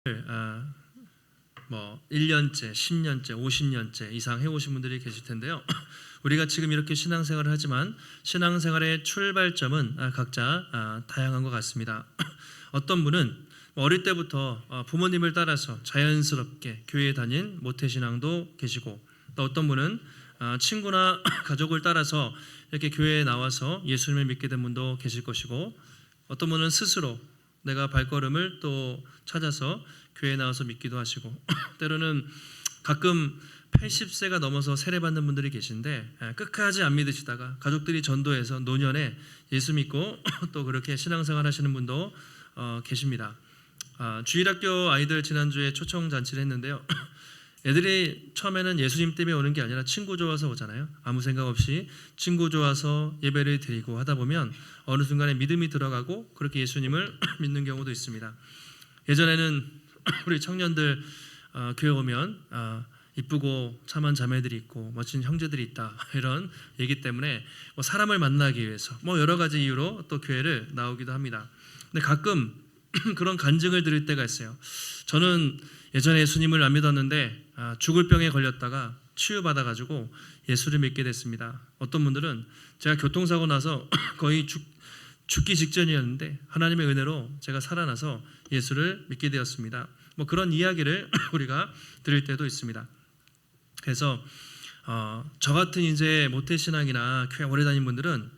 아, 1년째, 10년째, 50년째 이상 해오신 분들이 계실 텐데요. 우리가 지금 이렇게 신앙생활을 하지만 신앙생활의 출발점은 각자 다양한 것 같습니다. 어떤 분은 어릴 때부터 부모님을 따라서 자연스럽게 교회에 다닌 모태신앙도 계시고, 또 어떤 분은 친구나 가족을 따라서 이렇게 교회에 나와서 예수님을 믿게 된 분도 계실 것이고, 어떤 분은 스스로 내가 발걸음을 또 찾아서 교회에 나와서 믿기도 하시고, 때로는 가끔 80세가 넘어서 세례받는 분들이 계신데 끝까지 안 믿으시다가 가족들이 전도해서 노년에 예수 믿고 또 그렇게 신앙생활 하시는 분도 계십니다. 주일학교 아이들 지난주에 초청잔치를 했는데요. 애들이 처음에는 예수님 때문에 오는 게 아니라 친구 좋아서 오잖아요. 아무 생각 없이 친구 좋아서 예배를 드리고 하다 보면 어느 순간에 믿음이 들어가고 그렇게 예수님을 믿는 경우도 있습니다. 예전에는 우리 청년들 교회 오면 이쁘고 참한 자매들이 있고 멋진 형제들이 있다, 이런 얘기 때문에 사람을 만나기 위해서 여러 가지 이유로 또 교회를 나오기도 합니다. 근데 가끔 그런 간증을 들을 때가 있어요. 저는 예전에 예수님을 안 믿었는데 죽을 병에 걸렸다가 치유받아가지고 예수를 믿게 됐습니다. 어떤 분들은 제가 교통사고 나서 거의 죽기 직전이었는데 하나님의 은혜로 제가 살아나서 예수를 믿게 되었습니다. 그런 이야기를 우리가 들을 때도 있습니다. 그래서 저 같은 이제 모태신앙이나 교회 오래 다닌 분들은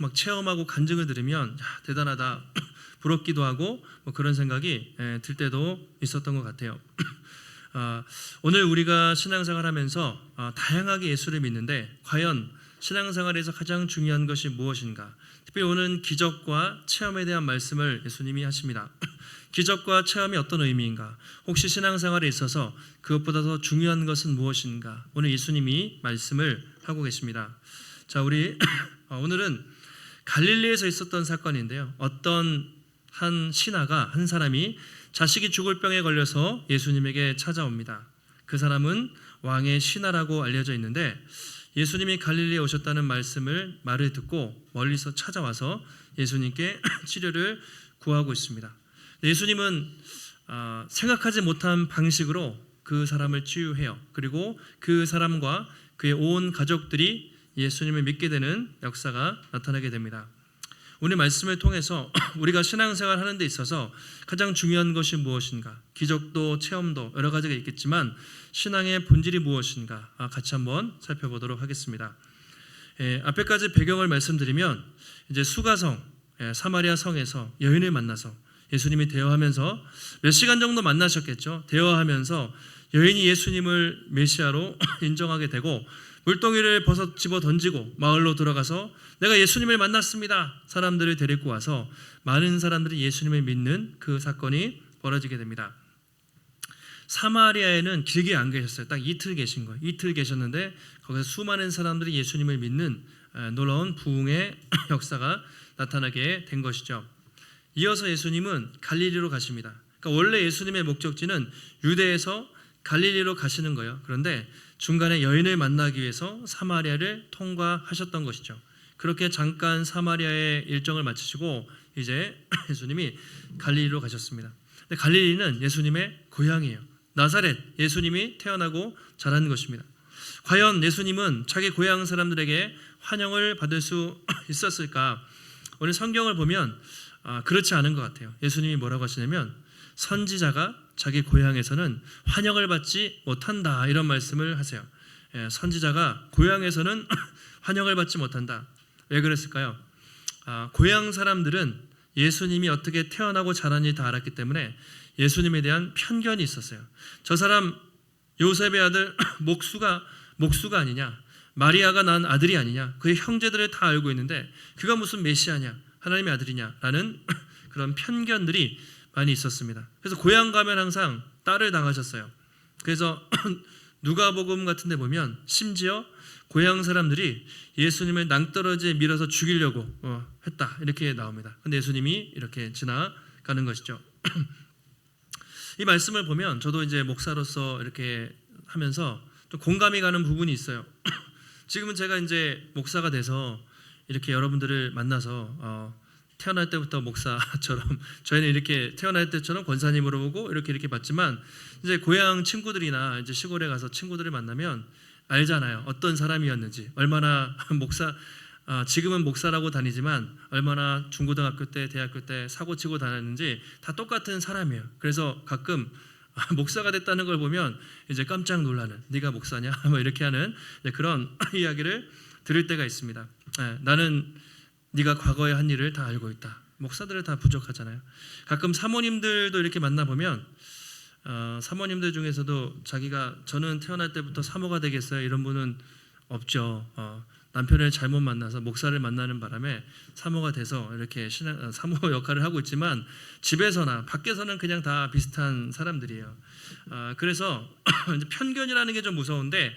막 체험하고 간증을 들으면 대단하다, 부럽기도 하고 그런 생각이 들 때도 있었던 것 같아요. 오늘 우리가 신앙생활하면서 다양하게 예수를 믿는데 과연 신앙생활에서 가장 중요한 것이 무엇인가? 특별히 오늘 기적과 체험에 대한 말씀을 예수님이 하십니다. 기적과 체험이 어떤 의미인가? 혹시 신앙생활에 있어서 그것보다 더 중요한 것은 무엇인가? 오늘 예수님이 말씀을 하고 계십니다. 자, 우리 오늘은 갈릴리에서 있었던 사건인데요. 어떤 한 신하가, 한 사람이 자식이 죽을 병에 걸려서 예수님에게 찾아옵니다. 그 사람은 왕의 신하라고 알려져 있는데 예수님이 갈릴리에 오셨다는 말을 듣고 멀리서 찾아와서 예수님께 치료를 구하고 있습니다. 예수님은 생각하지 못한 방식으로 그 사람을 치유해요. 그리고 그 사람과 그의 온 가족들이 예수님을 믿게 되는 역사가 나타나게 됩니다. 오늘 말씀을 통해서 우리가 신앙생활 하는 데 있어서 가장 중요한 것이 무엇인가? 기적도 체험도 여러 가지가 있겠지만 신앙의 본질이 무엇인가? 같이 한번 살펴보도록 하겠습니다. 앞에까지 배경을 말씀드리면 이제 수가성, 사마리아 성에서 여인을 만나서 예수님이 대화하면서 몇 시간 정도 만나셨겠죠. 대화하면서 여인이 예수님을 메시아로 인정하게 되고 물동이를 집어 던지고 마을로 들어가서 내가 예수님을 만났습니다. 사람들을 데리고 와서 많은 사람들이 예수님을 믿는 그 사건이 벌어지게 됩니다. 사마리아에는 길게 안 계셨어요. 딱 이틀 계신 거예요. 이틀 계셨는데 거기서 수많은 사람들이 예수님을 믿는 놀라운 부흥의 역사가 나타나게 된 것이죠. 이어서 예수님은 갈릴리로 가십니다. 그러니까 원래 예수님의 목적지는 유대에서 갈릴리로 가시는 거예요. 그런데 중간에 여인을 만나기 위해서 사마리아를 통과하셨던 것이죠. 그렇게 잠깐 사마리아의 일정을 마치시고 이제 예수님이 갈릴리로 가셨습니다. 근데 갈릴리는 예수님의 고향이에요. 나사렛, 예수님이 태어나고 자란 것입니다. 과연 예수님은 자기 고향 사람들에게 환영을 받을 수 있었을까? 오늘 성경을 보면 그렇지 않은 것 같아요. 예수님이 뭐라고 하시냐면 선지자가 자기 고향에서는 환영을 받지 못한다, 이런 말씀을 하세요. 선지자가 고향에서는 환영을 받지 못한다. 왜 그랬을까요? 고향 사람들은 예수님이 어떻게 태어나고 자란지 다 알았기 때문에 예수님에 대한 편견이 있었어요. 저 사람 요셉의 아들 목수가 아니냐, 마리아가 낳은 아들이 아니냐, 그의 형제들을 다 알고 있는데 그가 무슨 메시아냐, 하나님의 아들이냐라는 그런 편견들이 많이 있었습니다. 그래서 고향 가면 항상 딸을 당하셨어요. 그래서 누가복음 같은 데 보면 심지어 고향 사람들이 예수님을 낭떠러지에 밀어서 죽이려고 했다, 이렇게 나옵니다. 근데 예수님이 이렇게 지나가는 것이죠. 이 말씀을 보면 저도 이제 목사로서 이렇게 하면서 좀 공감이 가는 부분이 있어요. 지금은 제가 이제 목사가 돼서 이렇게 여러분들을 만나서 태어날 때부터 목사처럼 저희는 이렇게 태어날 때처럼 권사님으로 보고 이렇게 봤지만 이제 고향 친구들이나 이제 시골에 가서 친구들을 만나면 알잖아요. 어떤 사람이었는지, 얼마나 지금은 목사라고 다니지만 얼마나 중고등학교 때, 대학교 때 사고 치고 다녔는지 다 똑같은 사람이에요. 그래서 가끔 목사가 됐다는 걸 보면 이제 깜짝 놀라는, 네가 목사냐? 뭐 이렇게 하는 그런 이야기를 들을 때가 있습니다. 나는 네가 과거에 한 일을 다 알고 있다. 목사들은 다 부족하잖아요. 가끔 사모님들도 이렇게 만나보면 사모님들 중에서도 자기가 저는 태어날 때부터 사모가 되겠어요 이런 분은 없죠. 남편을 잘못 만나서 목사를 만나는 바람에 사모가 돼서 이렇게 사모 역할을 하고 있지만 집에서나 밖에서는 그냥 다 비슷한 사람들이에요. 그래서 편견이라는 게 좀 무서운데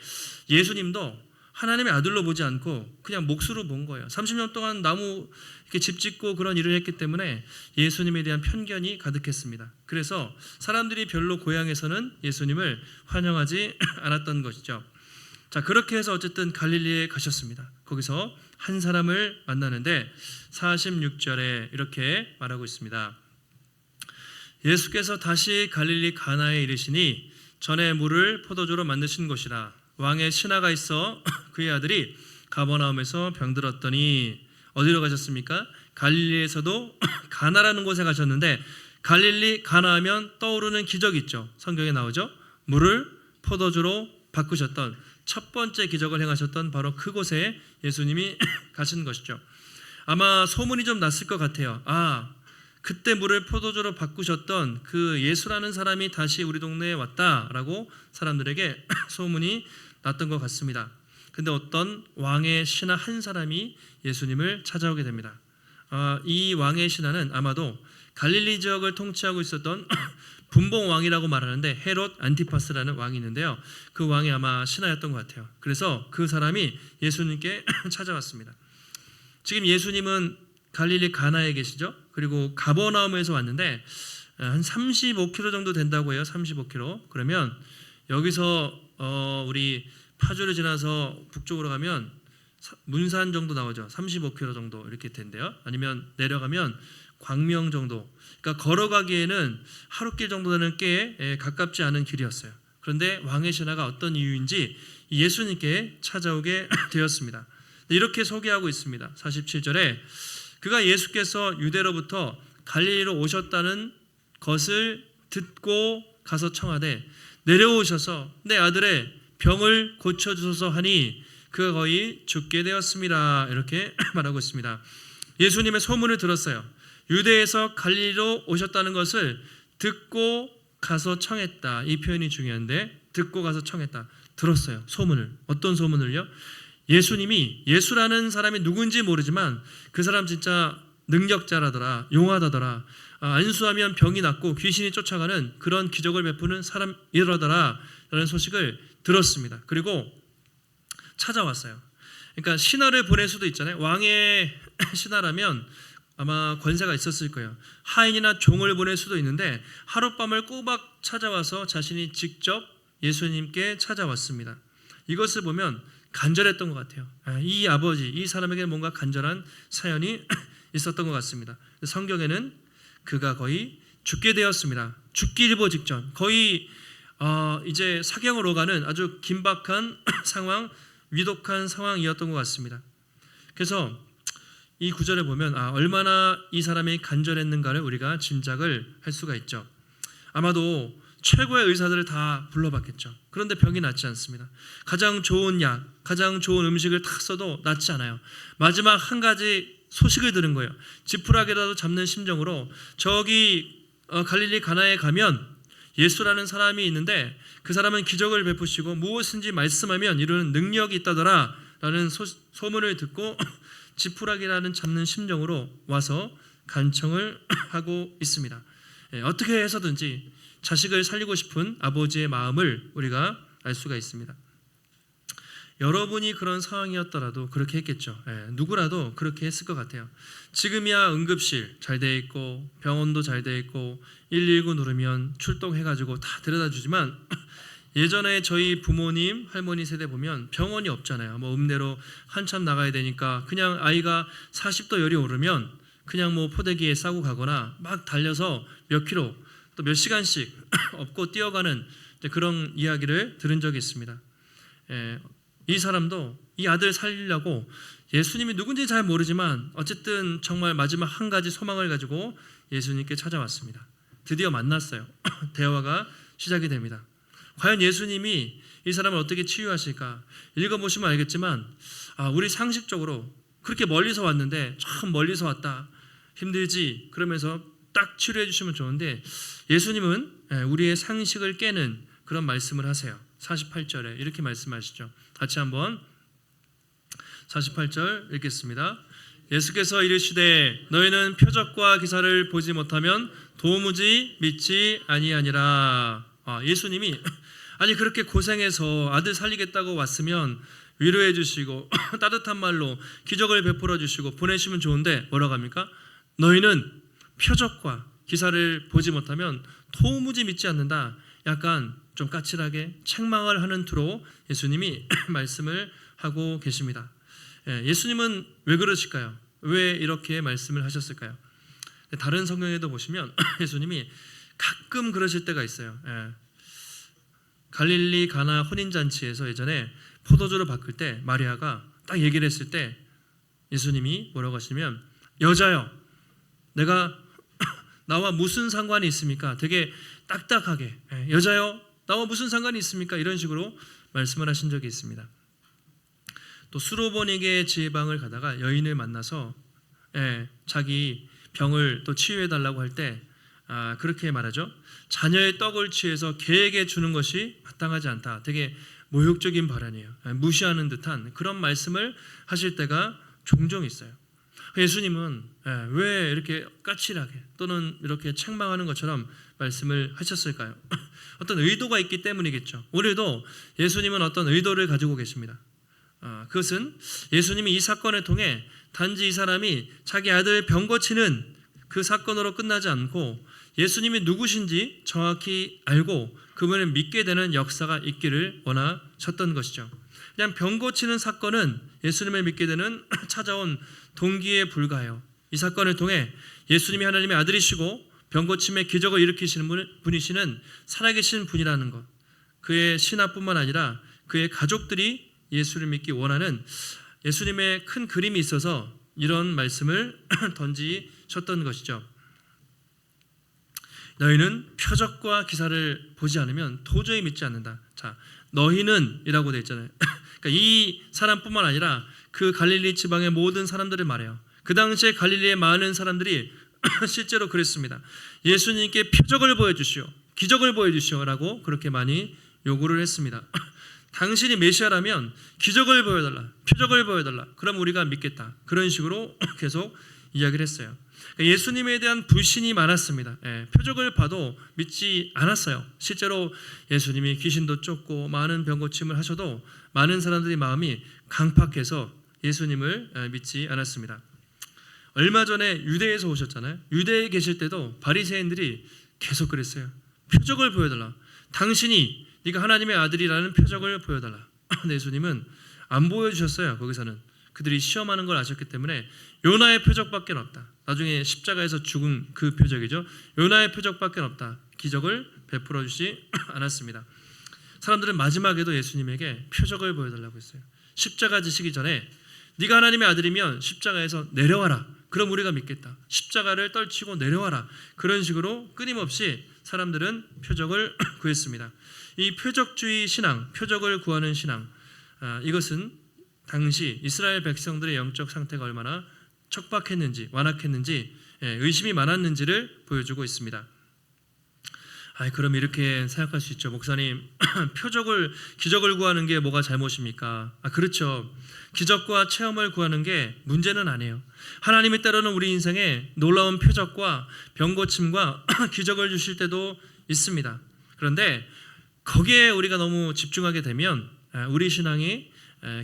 예수님도 하나님의 아들로 보지 않고 그냥 몫으로 본 거예요. 30년 동안 나무 이렇게 집 짓고 그런 일을 했기 때문에 예수님에 대한 편견이 가득했습니다. 그래서 사람들이 별로 고향에서는 예수님을 환영하지 않았던 것이죠. 자, 그렇게 해서 어쨌든 갈릴리에 가셨습니다. 거기서 한 사람을 만나는데 46절에 이렇게 말하고 있습니다. 예수께서 다시 갈릴리 가나에 이르시니 전에 물을 포도주로 만드신 곳이라. 왕의 신하가 있어 그의 아들이 가버나움에서 병들었더니 어디로 가셨습니까? 갈릴리에서도 가나라는 곳에 가셨는데 갈릴리 가나하면 떠오르는 기적이 있죠. 성경에 나오죠. 물을 포도주로 바꾸셨던 첫 번째 기적을 행하셨던 바로 그곳에 예수님이 가신 것이죠. 아마 소문이 좀 났을 것 같아요. 그때 물을 포도주로 바꾸셨던 그 예수라는 사람이 다시 우리 동네에 왔다라고 사람들에게 소문이 났던 것 같습니다. 근데 어떤 왕의 신하 한 사람이 예수님을 찾아오게 됩니다. 이 왕의 신하는 아마도 갈릴리 지역을 통치하고 있었던 분봉 왕이라고 말하는데 헤롯 안티파스라는 왕이 있는데요. 그 왕이 아마 신하였던 것 같아요. 그래서 그 사람이 예수님께 찾아왔습니다. 지금 예수님은 갈릴리 가나에 계시죠. 그리고 가버나움에서 왔는데 한 35km 정도 된다고 해요. 35km. 그러면 여기서 우리 파주를 지나서 북쪽으로 가면 문산 정도 나오죠. 35km 정도 이렇게 된대요. 아니면 내려가면 광명 정도. 그러니까 걸어가기에는 하루길 정도 되는 꽤 가깝지 않은 길이었어요. 그런데 왕의 신하가 어떤 이유인지 예수님께 찾아오게 되었습니다. 이렇게 소개하고 있습니다. 47절에 그가 예수께서 유대로부터 갈릴리로 오셨다는 것을 듣고 가서 청하되 내려오셔서 내 아들의 병을 고쳐주소서 하니 그가 거의 죽게 되었습니다. 이렇게 말하고 있습니다. 예수님의 소문을 들었어요. 유대에서 갈릴리로 오셨다는 것을 듣고 가서 청했다. 이 표현이 중요한데 듣고 가서 청했다. 들었어요. 소문을. 어떤 소문을요? 예수님이 예수라는 사람이 누군지 모르지만 그 사람 진짜 능력자라더라. 용하다더라. 안수하면 병이 낫고 귀신이 쫓아가는 그런 기적을 베푸는 사람이라더라 라는 소식을 들었습니다. 그리고 찾아왔어요. 그러니까 신하를 보낼 수도 있잖아요. 왕의 신하라면 아마 권세가 있었을 거예요. 하인이나 종을 보낼 수도 있는데 하룻밤을 꼬박 찾아와서 자신이 직접 예수님께 찾아왔습니다. 이것을 보면 간절했던 것 같아요. 이 아버지, 이 사람에게 뭔가 간절한 사연이 있었던 것 같습니다. 성경에는 그가 거의 죽게 되었습니다. 죽기 일보 직전, 거의 이제 사경을 오가는 아주 긴박한 상황, 위독한 상황이었던 것 같습니다. 그래서 이 구절에 보면 얼마나 이 사람이 간절했는가를 우리가 짐작을 할 수가 있죠. 아마도 최고의 의사들을 다 불러봤겠죠. 그런데 병이 낫지 않습니다. 가장 좋은 약, 가장 좋은 음식을 다 써도 낫지 않아요. 마지막 한 가지 소식을 들은 거예요. 지푸라기라도 잡는 심정으로 저기 갈릴리 가나에 가면 예수라는 사람이 있는데 그 사람은 기적을 베푸시고 무엇인지 말씀하면 이루는 능력이 있다더라 라는 소문을 듣고 지푸라기라는 잡는 심정으로 와서 간청을 하고 있습니다. 어떻게 해서든지 자식을 살리고 싶은 아버지의 마음을 우리가 알 수가 있습니다. 여러분이 그런 상황이었더라도 그렇게 했겠죠. 누구라도 그렇게 했을 것 같아요. 지금이야 응급실 잘 돼 있고 병원도 잘 돼 있고 119 누르면 출동해가지고 다 데려다 주지만 예전에 저희 부모님, 할머니 세대 보면 병원이 없잖아요. 뭐 읍내로 한참 나가야 되니까 그냥 아이가 40도 열이 오르면 그냥 뭐 포대기에 싸고 가거나 막 달려서 몇 킬로 또 몇 시간씩 업고 뛰어가는 그런 이야기를 들은 적이 있습니다. 이 사람도 이 아들 살리려고 예수님이 누군지 잘 모르지만 어쨌든 정말 마지막 한 가지 소망을 가지고 예수님께 찾아왔습니다. 드디어 만났어요. 대화가 시작이 됩니다. 과연 예수님이 이 사람을 어떻게 치유하실까? 읽어보시면 알겠지만 우리 상식적으로 그렇게 멀리서 왔는데 참 멀리서 왔다, 힘들지, 그러면서 딱 치료해 주시면 좋은데 예수님은 우리의 상식을 깨는 그런 말씀을 하세요. 48절에 이렇게 말씀하시죠. 같이 한번 48절 읽겠습니다. 예수께서 이르시되 너희는 표적과 기사를 보지 못하면 도무지 믿지 아니하니라. 예수님이 아니 그렇게 고생해서 아들 살리겠다고 왔으면 위로해 주시고 따뜻한 말로 기적을 베풀어 주시고 보내시면 좋은데 뭐라고 합니까? 너희는 표적과 기사를 보지 못하면 도무지 믿지 않는다. 약간 좀 까칠하게 책망을 하는 투로 예수님이 말씀을 하고 계십니다. 예수님은 왜 그러실까요? 왜 이렇게 말씀을 하셨을까요? 다른 성경에도 보시면 예수님이 가끔 그러실 때가 있어요. 갈릴리 가나 혼인잔치에서 예전에 포도주를 바꿀 때 마리아가 딱 얘기를 했을 때 예수님이 뭐라고 하시냐면 여자여 나와 무슨 상관이 있습니까? 되게 딱딱하게 여자여 나와 무슨 상관이 있습니까? 이런 식으로 말씀을 하신 적이 있습니다. 또 수로보니게 지방을 가다가 여인을 만나서 자기 병을 또 치유해 달라고 할 때 그렇게 말하죠. 자녀의 떡을 취해서 개에게 주는 것이 마땅하지 않다. 되게 모욕적인 발언이에요. 무시하는 듯한 그런 말씀을 하실 때가 종종 있어요. 예수님은 왜 이렇게 까칠하게 또는 이렇게 책망하는 것처럼 말씀을 하셨을까요? 어떤 의도가 있기 때문이겠죠. 오늘도 예수님은 어떤 의도를 가지고 계십니다. 그것은 예수님이 이 사건을 통해 단지 이 사람이 자기 아들 병 고치는 그 사건으로 끝나지 않고 예수님이 누구신지 정확히 알고 그분을 믿게 되는 역사가 있기를 원하셨던 것이죠. 그냥 병 고치는 사건은 예수님을 믿게 되는 찾아온 동기에 불과해요. 이 사건을 통해 예수님이 하나님의 아들이시고 병 고침의 기적을 일으키시는 분이시는 살아계신 분이라는 것, 그의 신하뿐만 아니라 그의 가족들이 예수를 믿기 원하는 예수님의 큰 그림이 있어서 이런 말씀을 던지셨던 것이죠. 너희는 표적과 기사를 보지 않으면 도저히 믿지 않는다. 자, 너희는 이라고 되어 있잖아요. 그러니까 이 사람뿐만 아니라 그 갈릴리 지방의 모든 사람들을 말해요. 그 당시에 갈릴리의 많은 사람들이 실제로 그랬습니다. 예수님께 표적을 보여주시오, 기적을 보여주시오라고 그렇게 많이 요구를 했습니다. 당신이 메시아라면 기적을 보여달라, 표적을 보여달라, 그럼 우리가 믿겠다. 그런 식으로 계속 이야기를 했어요. 예수님에 대한 불신이 많았습니다. 표적을 봐도 믿지 않았어요. 실제로 예수님이 귀신도 쫓고 많은 병 고침을 하셔도 많은 사람들의 마음이 강팍해서 예수님을 믿지 않았습니다. 얼마 전에 유대에서 오셨잖아요. 유대에 계실 때도 바리새인들이 계속 그랬어요. 표적을 보여달라. 당신이 네가 하나님의 아들이라는 표적을 보여달라. 근데 예수님은 안 보여주셨어요. 거기서는 그들이 시험하는 걸 아셨기 때문에 요나의 표적밖에 없다. 나중에 십자가에서 죽은 그 표적이죠. 요나의 표적밖에 없다. 기적을 베풀어 주지 않았습니다. 사람들은 마지막에도 예수님에게 표적을 보여달라고 했어요. 십자가 지시기 전에 네가 하나님의 아들이면 십자가에서 내려와라. 그럼 우리가 믿겠다. 십자가를 떨치고 내려와라. 그런 식으로 끊임없이 사람들은 표적을 구했습니다. 이 표적주의 신앙, 표적을 구하는 신앙, 이것은 당시 이스라엘 백성들의 영적 상태가 얼마나 척박했는지, 완악했는지, 의심이 많았는지를 보여주고 있습니다. 그럼 이렇게 생각할 수 있죠. 목사님, 기적을 구하는 게 뭐가 잘못입니까? 그렇죠. 기적과 체험을 구하는 게 문제는 아니에요. 하나님이 때로는 우리 인생에 놀라운 표적과 병 고침과 기적을 주실 때도 있습니다. 그런데 거기에 우리가 너무 집중하게 되면 우리 신앙이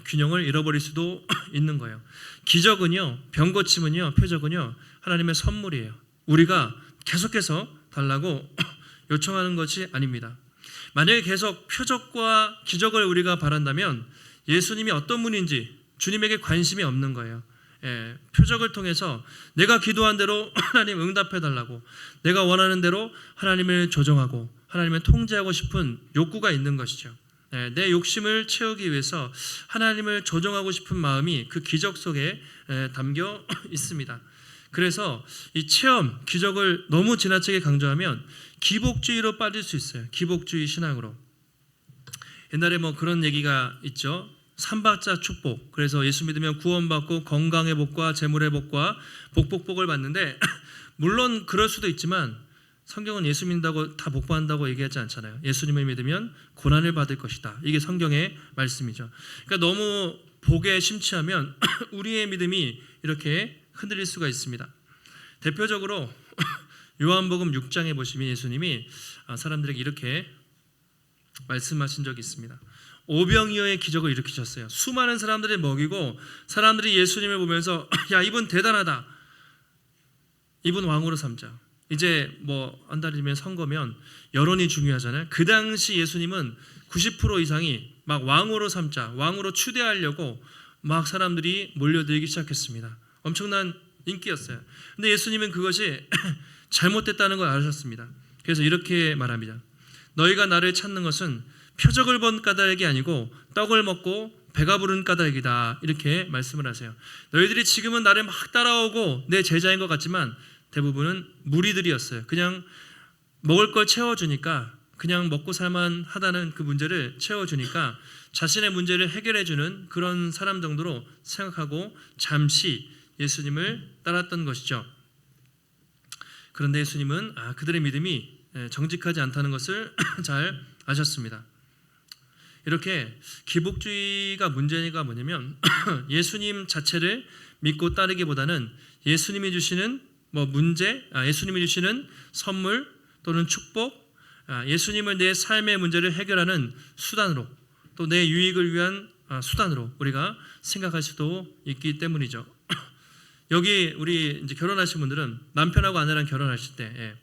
균형을 잃어버릴 수도 있는 거예요. 기적은요, 병 고침은요, 표적은요, 하나님의 선물이에요. 우리가 계속해서 달라고 요청하는 것이 아닙니다. 만약에 계속 표적과 기적을 우리가 바란다면 예수님이 어떤 분인지 주님에게 관심이 없는 거예요. 표적을 통해서 내가 기도한 대로 하나님 응답해 달라고, 내가 원하는 대로 하나님을 조정하고 하나님을 통제하고 싶은 욕구가 있는 것이죠. 내 욕심을 채우기 위해서 하나님을 조정하고 싶은 마음이 그 기적 속에 담겨 있습니다. 그래서 이 체험, 기적을 너무 지나치게 강조하면 기복주의로 빠질 수 있어요. 기복주의 신앙으로. 옛날에 뭐 그런 얘기가 있죠. 삼박자 축복. 그래서 예수 믿으면 구원받고 건강의 복과 재물의 복과 복복복을 받는데 물론 그럴 수도 있지만 성경은 예수 믿는다고 다 복받는다고 얘기하지 않잖아요. 예수님을 믿으면 고난을 받을 것이다. 이게 성경의 말씀이죠. 그러니까 너무 복에 심취하면 우리의 믿음이 이렇게 흔들릴 수가 있습니다. 대표적으로 요한복음 6장에 보시면 예수님이 사람들에게 이렇게 말씀하신 적이 있습니다. 오병이어의 기적을 일으키셨어요. 수많은 사람들이 먹이고 사람들이 예수님을 보면서 야, 이분 대단하다. 이분 왕으로 삼자. 이제 뭐 한 달이면 선거면 여론이 중요하잖아요. 그 당시 예수님은 90% 이상이 막 왕으로 삼자, 왕으로 추대하려고 막 사람들이 몰려들기 시작했습니다. 엄청난 인기였어요. 근데 예수님은 그것이 잘못됐다는 걸 아셨습니다. 그래서 이렇게 말합니다. 너희가 나를 찾는 것은 표적을 본 까닭이 아니고 떡을 먹고 배가 부른 까닭이다. 이렇게 말씀을 하세요. 너희들이 지금은 나를 막 따라오고 내 제자인 것 같지만 대부분은 무리들이었어요. 그냥 먹을 걸 채워주니까, 그냥 먹고 살만하다는 그 문제를 채워주니까 자신의 문제를 해결해주는 그런 사람 정도로 생각하고 잠시 예수님을 따랐던 것이죠. 그런데 예수님은 그들의 믿음이 정직하지 않다는 것을 잘 아셨습니다. 이렇게 기복주의가 문제가 뭐냐면 예수님 자체를 믿고 따르기보다는 예수님이 주시는 예수님이 주시는 선물 또는 축복, 예수님을 내 삶의 문제를 해결하는 수단으로, 또 내 유익을 위한 수단으로 우리가 생각할 수도 있기 때문이죠. 여기 우리 이제 결혼하신 분들은 남편하고 아내랑 결혼하실 때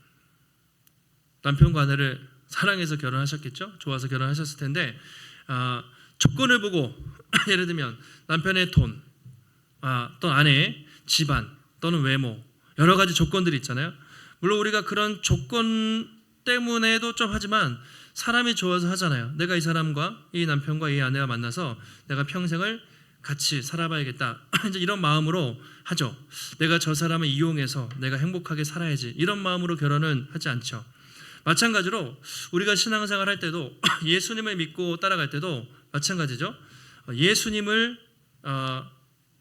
남편과 아내를 사랑해서 결혼하셨겠죠? 좋아서 결혼하셨을 텐데 조건을 보고 예를 들면 남편의 돈, 또 아내의 집안 또는 외모, 여러 가지 조건들이 있잖아요. 물론 우리가 그런 조건 때문에도 좀 하지만 사람이 좋아서 하잖아요. 내가 이 사람과 이 남편과 이 아내와 만나서 내가 평생을 같이 살아봐야겠다. 이제 이런 마음으로 하죠. 내가 저 사람을 이용해서 내가 행복하게 살아야지. 이런 마음으로 결혼은 하지 않죠. 마찬가지로 우리가 신앙생활 할 때도 예수님을 믿고 따라갈 때도 마찬가지죠.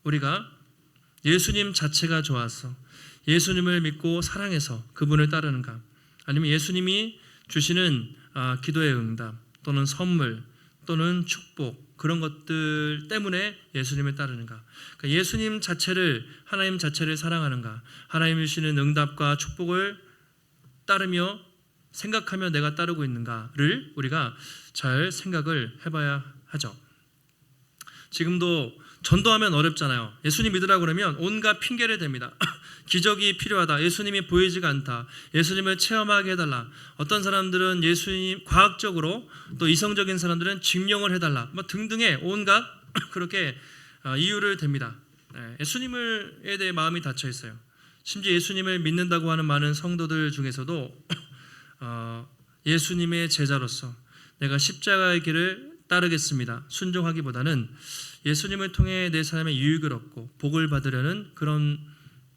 우리가 예수님 자체가 좋아서 예수님을 믿고 사랑해서 그분을 따르는가, 아니면 예수님이 주시는 기도의 응답 또는 선물 또는 축복, 그런 것들 때문에 예수님을 따르는가, 그러니까 예수님 자체를, 하나님 자체를 사랑하는가, 하나님이 주시는 응답과 축복을 따르며 생각하며 내가 따르고 있는가를 우리가 잘 생각을 해봐야 하죠. 지금도 전도하면 어렵잖아요. 예수님 믿으라고 그러면 온갖 핑계를 댑니다. 기적이 필요하다. 예수님이 보이지가 않다. 예수님을 체험하게 해달라. 어떤 사람들은 예수님 과학적으로, 또 이성적인 사람들은 증명을 해달라. 뭐 등등의 온갖 그렇게 이유를 댑니다. 예수님에 대해 마음이 닫혀 있어요. 심지어 예수님을 믿는다고 하는 많은 성도들 중에서도 예수님의 제자로서 내가 십자가의 길을 따르겠습니다. 순종하기보다는 예수님을 통해 내 삶의 유익을 얻고 복을 받으려는 그런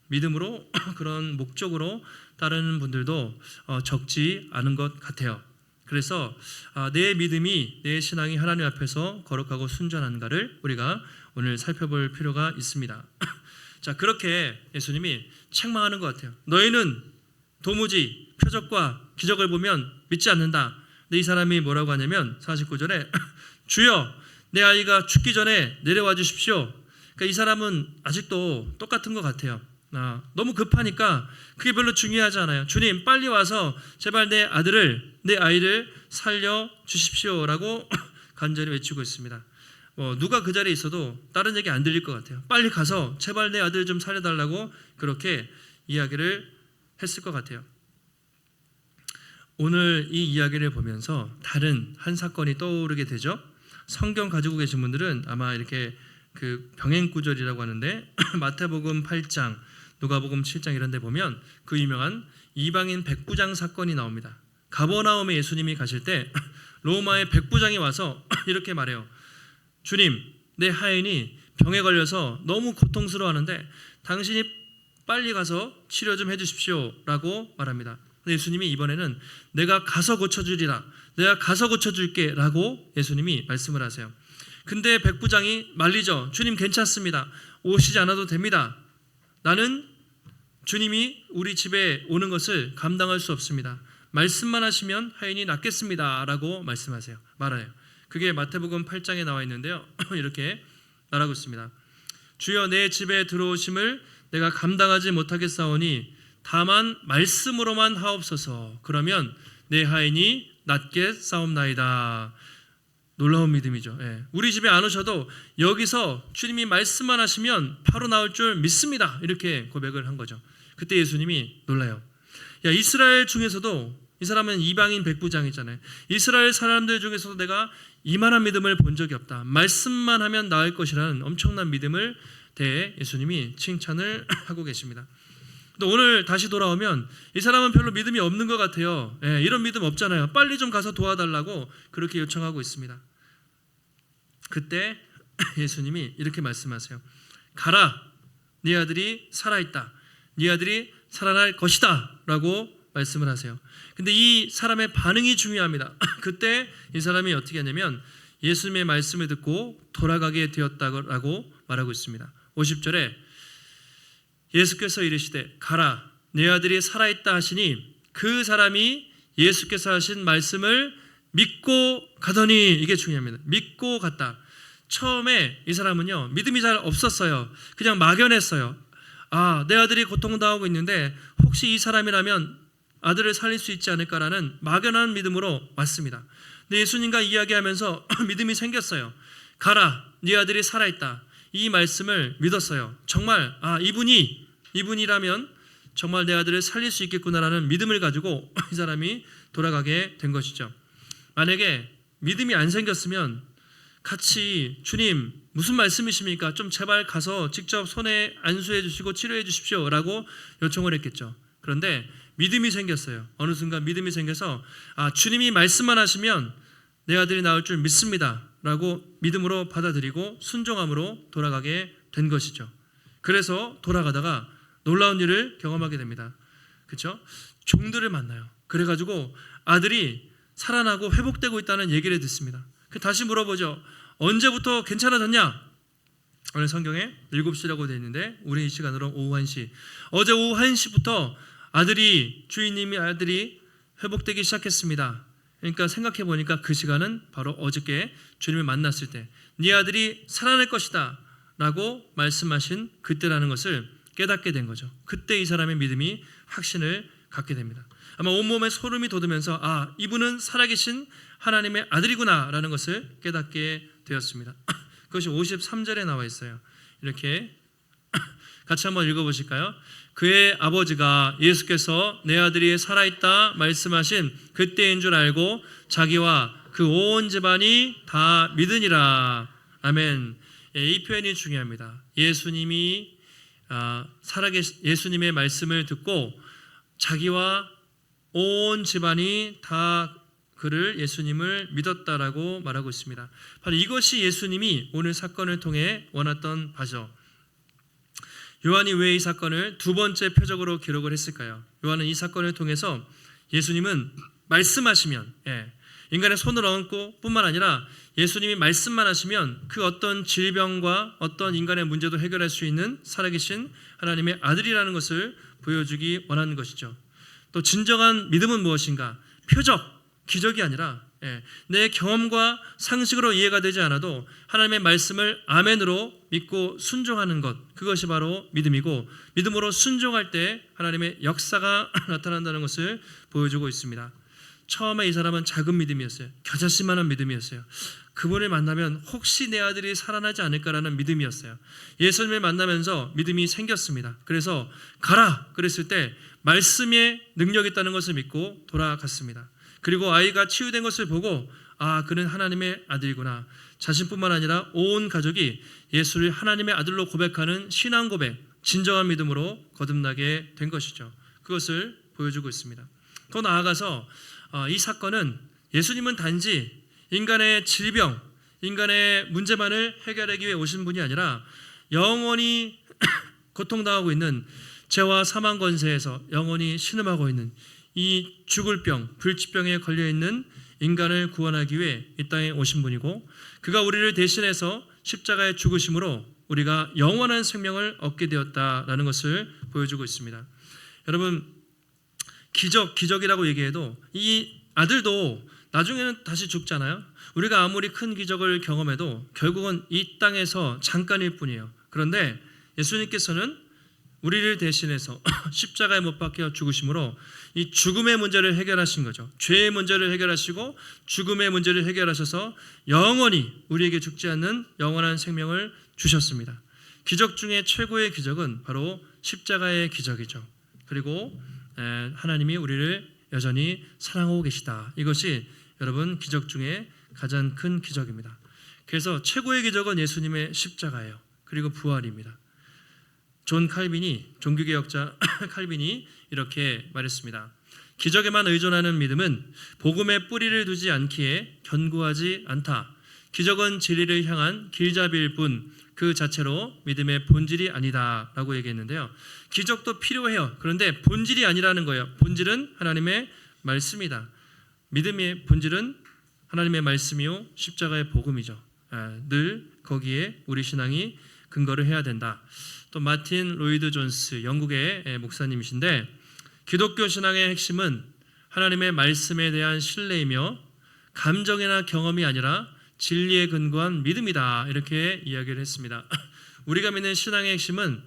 믿음으로 그런 목적으로 따르는 분들도 적지 않은 것 같아요. 그래서 내 믿음이, 내 신앙이 하나님 앞에서 거룩하고 순전한가를 우리가 오늘 살펴볼 필요가 있습니다. 자, 그렇게 예수님이 책망하는 것 같아요. 너희는 도무지 표적과 기적을 보면 믿지 않는다. 근데 이 사람이 뭐라고 하냐면 49절에 주여 내 아이가 죽기 전에 내려와 주십시오. 그러니까 이 사람은 아직도 똑같은 것 같아요. 너무 급하니까 그게 별로 중요하지 않아요. 주님 빨리 와서 제발 내 아이를 살려 주십시오라고 간절히 외치고 있습니다. 누가 그 자리에 있어도 다른 얘기 안 들릴 것 같아요. 빨리 가서 제발 내 아들 좀 살려달라고 그렇게 이야기를 했을 것 같아요. 오늘 이 이야기를 보면서 다른 한 사건이 떠오르게 되죠. 성경 가지고 계신 분들은 아마 이렇게 그 병행 구절이라고 하는데 마태복음 8장, 누가복음 7장 이런 데 보면 그 유명한 이방인 백부장 사건이 나옵니다. 가버나움에 예수님이 가실 때 로마의 백부장이 와서 이렇게 말해요. 주님, 내 하인이 병에 걸려서 너무 고통스러워하는데 당신이 빨리 가서 치료 좀 해주십시오 라고 말합니다. 근데 예수님이 이번에는 내가 가서 고쳐주리라, 내가 가서 고쳐줄게 라고 예수님이 말씀을 하세요. 근데 백부장이 말리죠. 주님 괜찮습니다. 오시지 않아도 됩니다. 나는 주님이 우리 집에 오는 것을 감당할 수 없습니다. 말씀만 하시면 하인이 낫겠습니다 라고 말해요. 그게 마태복음 8장에 나와 있는데요. 이렇게 말하고 있습니다. 주여 내 집에 들어오심을 내가 감당하지 못하겠사오니 다만 말씀으로만 하옵소서. 그러면 내 하인이 낫겠사옵나이다. 놀라운 믿음이죠. 우리 집에 안 오셔도 여기서 주님이 말씀만 하시면 바로 나올 줄 믿습니다. 이렇게 고백을 한 거죠. 그때 예수님이 놀라요. 야, 이스라엘 중에서도, 이 사람은 이방인 백부장이잖아요. 이스라엘 사람들 중에서도 내가 이만한 믿음을 본 적이 없다. 말씀만 하면 나을 것이라는 엄청난 믿음을 대해 예수님이 칭찬을 하고 계십니다. 또 오늘 다시 돌아오면 이 사람은 별로 믿음이 없는 것 같아요. 이런 믿음 없잖아요. 빨리 좀 가서 도와달라고 그렇게 요청하고 있습니다. 그때 예수님이 이렇게 말씀하세요. 가라, 네 아들이 살아있다. 네 아들이 살아날 것이다 라고 말씀을 하세요. 근데 이 사람의 반응이 중요합니다. 그때 이 사람이 어떻게 하냐면 예수님의 말씀을 듣고 돌아가게 되었다고 말하고 있습니다. 50절에 예수께서 이르시되 가라, 내 아들이 살아있다 하시니 그 사람이 예수께서 하신 말씀을 믿고 가더니, 이게 중요합니다. 믿고 갔다. 처음에 이 사람은요, 믿음이 잘 없었어요. 그냥 막연했어요. 아, 내 아들이 고통당하고 있는데 혹시 이 사람이라면 아들을 살릴 수 있지 않을까라는 막연한 믿음으로 왔습니다. 근데 예수님과 이야기하면서 믿음이 생겼어요. 가라, 네 아들이 살아있다. 이 말씀을 믿었어요. 정말 이분이라면 정말 내 아들을 살릴 수 있겠구나라는 믿음을 가지고 이 사람이 돌아가게 된 것이죠. 만약에 믿음이 안 생겼으면 같이 주님 무슨 말씀이십니까? 좀 제발 가서 직접 손에 안수해 주시고 치료해 주십시오 라고 요청을 했겠죠. 그런데 믿음이 생겼어요. 어느 순간 믿음이 생겨서 주님이 말씀만 하시면 내 아들이 나을 줄 믿습니다 라고 믿음으로 받아들이고 순종함으로 돌아가게 된 것이죠. 그래서 돌아가다가 놀라운 일을 경험하게 됩니다. 그렇죠? 종들을 만나요. 그래가지고 아들이 살아나고 회복되고 있다는 얘기를 듣습니다. 다시 물어보죠. 언제부터 괜찮아졌냐? 오늘 성경에 7시라고 되어 있는데 우리 이 시간으로 오후 1시. 어제 오후 1시부터 주인님이 아들이 회복되기 시작했습니다. 그러니까 생각해 보니까 그 시간은 바로 어저께 주님을 만났을 때 네 아들이 살아날 것이다 라고 말씀하신 그때라는 것을 깨닫게 된 거죠. 그때 이 사람의 믿음이 확신을 갖게 됩니다. 아마 온몸에 소름이 돋으면서 이분은 살아계신 하나님의 아들이구나 라는 것을 깨닫게 되었습니다. 그것이 53절에 나와 있어요. 이렇게 같이 한번 읽어보실까요? 그의 아버지가 예수께서 내 아들이 살아있다 말씀하신 그때인 줄 알고 자기와 그 온 집안이 다 믿으니라. 아멘. 이 표현이 중요합니다. 예수님이 예수님의 말씀을 듣고 자기와 온 집안이 다 예수님을 믿었다라고 말하고 있습니다. 바로 이것이 예수님이 오늘 사건을 통해 원했던 바죠. 요한이 왜 이 사건을 두 번째 표적으로 기록을 했을까요? 요한은 이 사건을 통해서 예수님은 말씀하시면, 인간의 손을 얹고 뿐만 아니라 예수님이 말씀만 하시면 그 어떤 질병과 어떤 인간의 문제도 해결할 수 있는 살아계신 하나님의 아들이라는 것을 보여주기 원하는 것이죠. 또 진정한 믿음은 무엇인가? 표적, 기적이 아니라 내 경험과 상식으로 이해가 되지 않아도 하나님의 말씀을 아멘으로 믿고 순종하는 것, 그것이 바로 믿음이고, 믿음으로 순종할 때 하나님의 역사가 나타난다는 것을 보여주고 있습니다. 처음에 이 사람은 작은 믿음이었어요. 겨자씨만한 믿음이었어요. 그분을 만나면 혹시 내 아들이 살아나지 않을까라는 믿음이었어요. 예수님을 만나면서 믿음이 생겼습니다. 그래서 가라 그랬을 때 말씀에 능력이 있다는 것을 믿고 돌아갔습니다. 그리고 아이가 치유된 것을 보고 그는 하나님의 아들이구나. 자신뿐만 아니라 온 가족이 예수를 하나님의 아들로 고백하는 신앙 고백, 진정한 믿음으로 거듭나게 된 것이죠. 그것을 보여주고 있습니다. 더 나아가서 이 사건은 예수님은 단지 인간의 질병, 인간의 문제만을 해결하기 위해 오신 분이 아니라 영원히 고통당하고 있는 죄와 사망 권세에서 영원히 신음하고 있는 이 죽을 병, 불치병에 걸려있는 인간을 구원하기 위해 이 땅에 오신 분이고, 그가 우리를 대신해서 십자가에 죽으심으로 우리가 영원한 생명을 얻게 되었다라는 것을 보여주고 있습니다. 여러분, 기적이라고 얘기해도 이 아들도 나중에는 다시 죽잖아요. 우리가 아무리 큰 기적을 경험해도 결국은 이 땅에서 잠깐일 뿐이에요. 그런데 예수님께서는 우리를 대신해서 십자가에 못 박혀 죽으심으로 이 죽음의 문제를 해결하신 거죠. 죄의 문제를 해결하시고 죽음의 문제를 해결하셔서 영원히 우리에게 죽지 않는 영원한 생명을 주셨습니다. 기적 중에 최고의 기적은 바로 십자가의 기적이죠. 그리고 하나님이 우리를 여전히 사랑하고 계시다. 이것이 여러분 기적 중에 가장 큰 기적입니다. 그래서 최고의 기적은 예수님의 십자가예요. 그리고 부활입니다. 존 칼빈이, 종교개혁자 칼빈이 이렇게 말했습니다. 기적에만 의존하는 믿음은 복음에 뿌리를 두지 않기에 견고하지 않다. 기적은 진리를 향한 길잡이일 뿐 그 자체로 믿음의 본질이 아니다 라고 얘기했는데요. 기적도 필요해요. 그런데 본질이 아니라는 거예요. 본질은 하나님의 말씀이다. 믿음의 본질은 하나님의 말씀이요 십자가의 복음이죠. 늘 거기에 우리 신앙이 근거를 해야 된다. 또 마틴 로이드 존스 영국의 목사님이신데, 기독교 신앙의 핵심은 하나님의 말씀에 대한 신뢰이며 감정이나 경험이 아니라 진리에 근거한 믿음이다, 이렇게 이야기를 했습니다. 우리가 믿는 신앙의 핵심은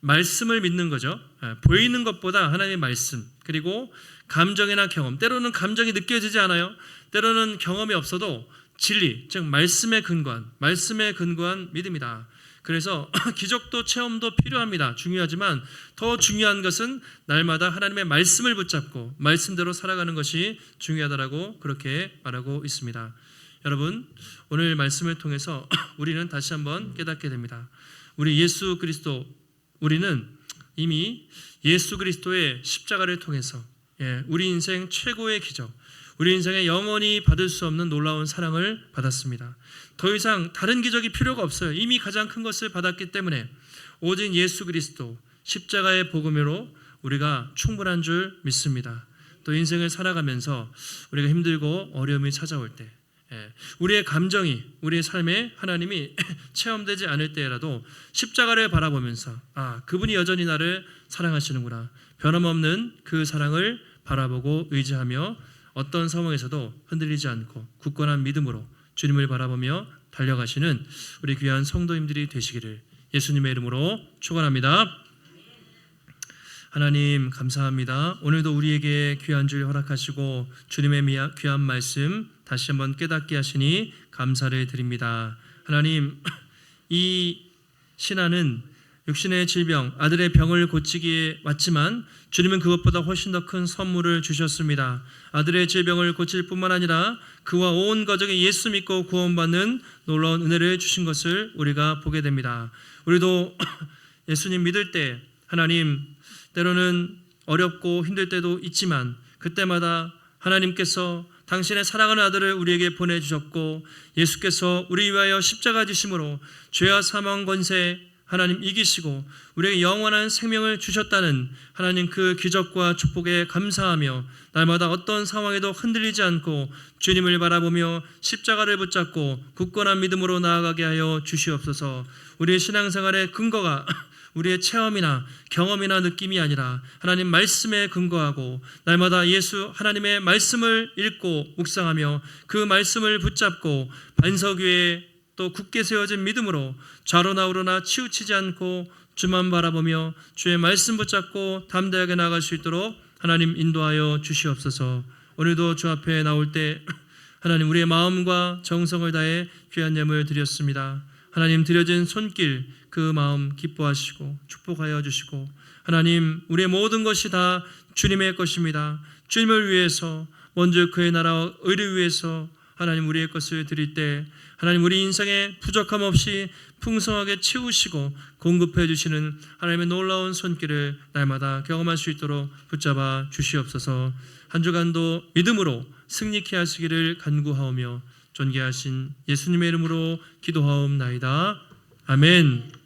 말씀을 믿는 거죠. 보이는 것보다 하나님의 말씀, 그리고 감정이나 경험, 때로는 감정이 느껴지지 않아요. 때로는 경험이 없어도 진리, 즉 말씀에 근거한 믿음이다. 그래서 기적도 체험도 필요합니다. 중요하지만 더 중요한 것은 날마다 하나님의 말씀을 붙잡고 말씀대로 살아가는 것이 중요하다라고 그렇게 말하고 있습니다. 여러분, 오늘 말씀을 통해서 우리는 다시 한번 깨닫게 됩니다. 우리는 이미 예수 그리스도의 십자가를 통해서 우리 인생 최고의 기적, 우리 인생에 영원히 받을 수 없는 놀라운 사랑을 받았습니다. 더 이상 다른 기적이 필요가 없어요. 이미 가장 큰 것을 받았기 때문에 오직 예수 그리스도 십자가의 복음으로 우리가 충분한 줄 믿습니다. 또 인생을 살아가면서 우리가 힘들고 어려움이 찾아올 때, 우리의 감정이, 우리의 삶에 하나님이 체험되지 않을 때라도 십자가를 바라보면서 그분이 여전히 나를 사랑하시는구나, 변함없는 그 사랑을 바라보고 의지하며 어떤 상황에서도 흔들리지 않고 굳건한 믿음으로 주님을 바라보며 달려가시는 우리 귀한 성도님들이 되시기를 예수님의 이름으로 축원합니다. 하나님 감사합니다. 오늘도 우리에게 귀한 줄 허락하시고 주님의 귀한 말씀 다시 한번 깨닫게 하시니 감사를 드립니다. 하나님, 이 신하는 육신의 질병, 아들의 병을 고치기에 왔지만 주님은 그것보다 훨씬 더 큰 선물을 주셨습니다. 아들의 질병을 고칠 뿐만 아니라 그와 온 가족이 예수 믿고 구원받는 놀라운 은혜를 주신 것을 우리가 보게 됩니다. 우리도 예수님 믿을 때 하나님, 때로는 어렵고 힘들 때도 있지만 그때마다 하나님께서 당신의 사랑하는 아들을 우리에게 보내주셨고 예수께서 우리 위하여 십자가 지심으로 죄와 사망 권세 하나님 이기시고 우리에게 영원한 생명을 주셨다는 하나님 그 기적과 축복에 감사하며 날마다 어떤 상황에도 흔들리지 않고 주님을 바라보며 십자가를 붙잡고 굳건한 믿음으로 나아가게 하여 주시옵소서. 우리의 신앙생활의 근거가 우리의 체험이나 경험이나 느낌이 아니라 하나님 말씀에 근거하고 날마다 예수 하나님의 말씀을 읽고 묵상하며 그 말씀을 붙잡고 반석 위에 또 굳게 세워진 믿음으로 좌로나 우로나 치우치지 않고 주만 바라보며 주의 말씀 붙잡고 담대하게 나아갈 수 있도록 하나님 인도하여 주시옵소서. 오늘도 주 앞에 나올 때 하나님 우리의 마음과 정성을 다해 귀한 예물 드렸습니다. 하나님 드려진 손길 그 마음 기뻐하시고 축복하여 주시고 하나님 우리의 모든 것이 다 주님의 것입니다. 주님을 위해서 먼저 그의 나라와 의를 위해서 하나님 우리의 것을 드릴 때 하나님 우리 인생에 부족함 없이 풍성하게 채우시고 공급해 주시는 하나님의 놀라운 손길을 날마다 경험할 수 있도록 붙잡아 주시옵소서. 한 주간도 믿음으로 승리케 하시기를 간구하오며 존귀하신 예수님의 이름으로 기도하옵나이다. 아멘.